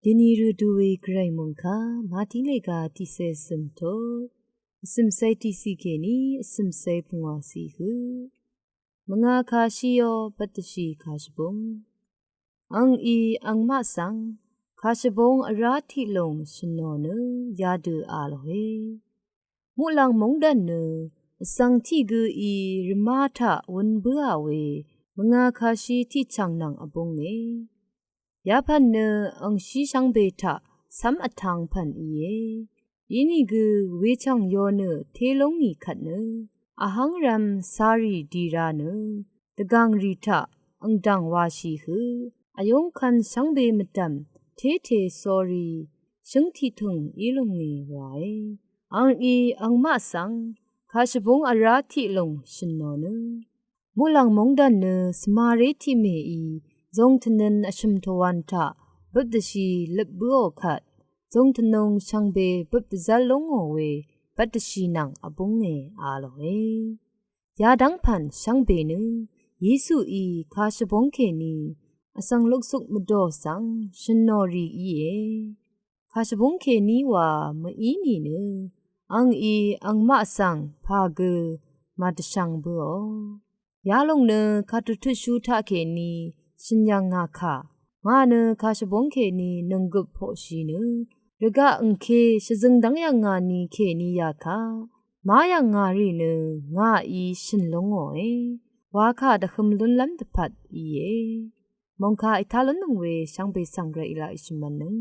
ดินีรูดูเวไกรมงคามาติเลกาติเซซึมโตซึมไซติสิเกนีซึมไซปงวาสีหือมงาคาชิโยปัตชิคาชบุงอังอีอังมาสังคาชบุงอราธิลงชโนเนยาดูอาลเฮมุลังมงดันเนสังทิกูอีริมาทะวันเบื่อเวมงาคาชิที่ชังนังอบุงเอยาพันเนอังชีชังเบทะสัมอทังพันอีเยยินีกูเวชังโยเนเทลงอีขัดเนอาหังรัมสารีดีราเนตะกังรีทะอังดังวาชีหืออายงคันชังเบมตัมเทเทสอรีชังทิทุงอีลงเนวายอังอีอังมาสังคาชบุงอาราธิลงชนโนเนมุลังมงดันเนสมาเรทิเมอีจงทนันอชุมทวันทะบุตรชีลบบัวขัดจงทนงช่างเบบุตรจัลลงโอเวบุตรชีนังอบุงเออาโลเอยาดังพันช่างเบนึเยซูอีคาชบงเคนีอสังลุกสุกมดอสังชนอรีอีเอคาชบงเคนีว่ามอีนีเนอังอีอังมาสังพาเกมาตช่างบัวยาลงเนคาตุทุชูทะเคนีชินยังงาค่ะงาเนคาชบงเคนีนงกุบโพชีเนรกะอังเคชซึงดังยังงานีเคนียาค่ะมายังงารีเนงาอีชินลงโอวาค่ะตะคมลุนลัมตะพัดอีเยมองค่ะอิทาลนงเวช่างเบสังเรอิลาอิชมันนึง